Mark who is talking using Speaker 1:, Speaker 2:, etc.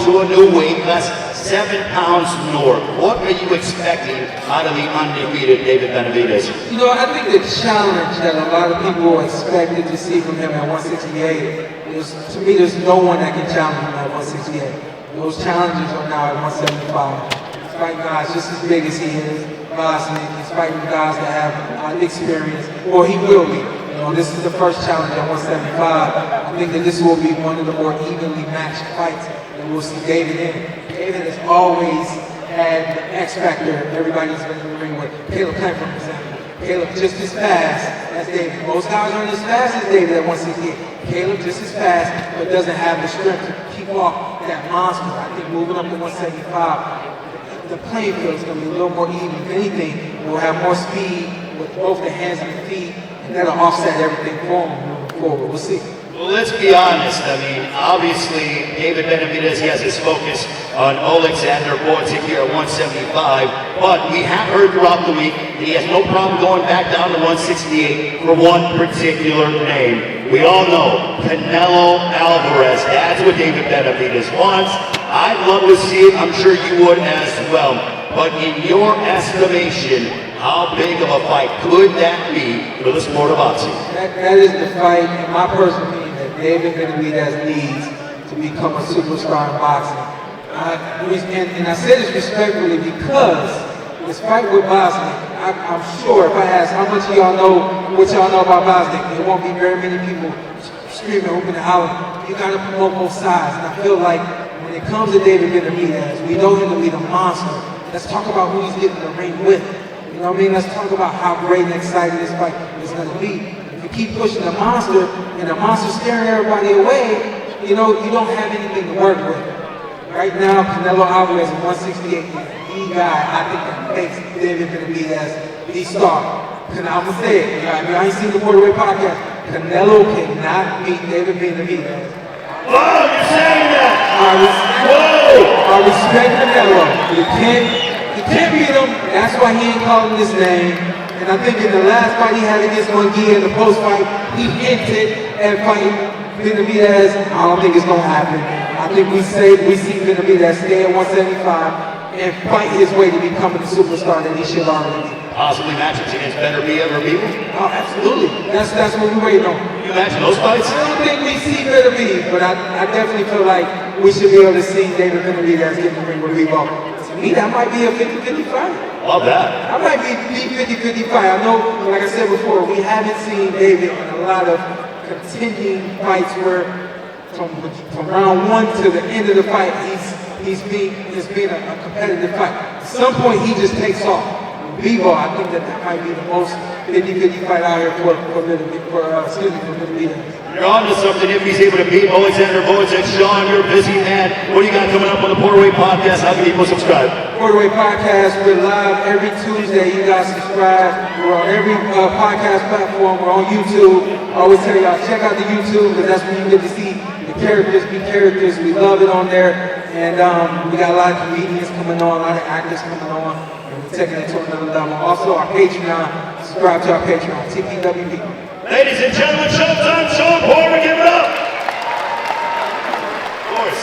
Speaker 1: to a new weight class, 7 pounds north. What are you expecting out of the undefeated David Benavidez?
Speaker 2: You know, I think the challenge that a lot of people expected to see from him at 168 is, to me, there's no one that can challenge him at 168. Those challenges are now at 175. He's fighting guys just as big as he is, boxing. He's fighting guys that have experience, or he will be. You know, this is the first challenge at 175. I think that this will be one of the more evenly matched fights that we'll see David in. David has always had the X factor everybody's been in the ring with. Caleb Plant, for example. Caleb just as fast as David. Most guys aren't as fast as David at 168. Caleb just as fast, but doesn't have the strength to keep off that monster. I think moving up to 175, the playing field is going to be a little more even. If anything, we'll have more speed with both the hands and the feet, and that'll offset everything for him moving forward. We'll see.
Speaker 1: Well, let's be honest. I mean, obviously, David Benavidez, he has his focus on Alexander Borzik here at 175, but we have heard throughout the week that he has no problem going back down to 168 for one particular name. We all know Canelo Alvarez. That's what David Benavidez wants. I'd love to see it. I'm sure you would as well. But in your estimation, how big of a fight could that be for the sport of boxing?
Speaker 2: That is the fight, in my personal opinion, that David Benavidez needs to become a superstar in boxing. And I say this respectfully because this fight with Bosnick, I'm sure if I ask how much of y'all know what y'all know about Bosnick, there won't be very many people screaming, open and hollering. You got to promote both sides. And I feel like when it comes to David Benavidez, we know him to be the monster. Let's talk about who he's getting in the ring with. You know what I mean? Let's talk about how great and exciting this fight is going to be. If you keep pushing the monster and the monster scaring everybody away, you know, you don't have anything to work with. Right now, Canelo Alvarez at 168 is the guy I think that makes David Benavidez the star. And I'm going to say it. I mean, I ain't seen the Borderway podcast. Canelo cannot beat David Benavidez.
Speaker 1: Whoa, you're saying that?
Speaker 2: I respect Canelo. You can't beat him. That's why he ain't calling his name. And I think in the last fight he had against Munguia in the post fight, he hinted at fighting Benavidez. I don't think it's gonna happen. I think we see Benavidez stay at 175 and fight his way to becoming the superstar that he should already be.
Speaker 1: Possibly matchups against better be ever people?
Speaker 2: Oh, absolutely. That's what we're waiting on.
Speaker 1: You imagine those fights?
Speaker 2: I don't think we see better be, but I definitely feel like we should be able to see David Benavidez get in the ring with Reebok. To me, that might be a 50-50 fight.
Speaker 1: Love that.
Speaker 2: That might be a 50-50 fight. I know, like I said before, we haven't seen David in a lot of contending fights where from round one to the end of the fight, it's been a competitive fight. At some point, he just takes off. Bebo, I think that might be the most 50-50 fight out here for Benavidez.
Speaker 1: You're on to something if he's able to beat Alexander Borzik. Shawn, you're a busy man. What do you got coming up on the Borderway Podcast? How can people subscribe?
Speaker 2: Borderway Podcast, we're live every Tuesday. You guys subscribe. We're on every podcast platform. We're on YouTube. I always tell y'all, check out the YouTube because that's when you get to see the characters be characters. We love it on there. And we got a lot of comedians coming on, a lot of actors coming on. Taking it to another level. Also, our Patreon. Subscribe to our Patreon, TPWB.
Speaker 1: Ladies and gentlemen, Showtime, Shawn, give it up. Of course.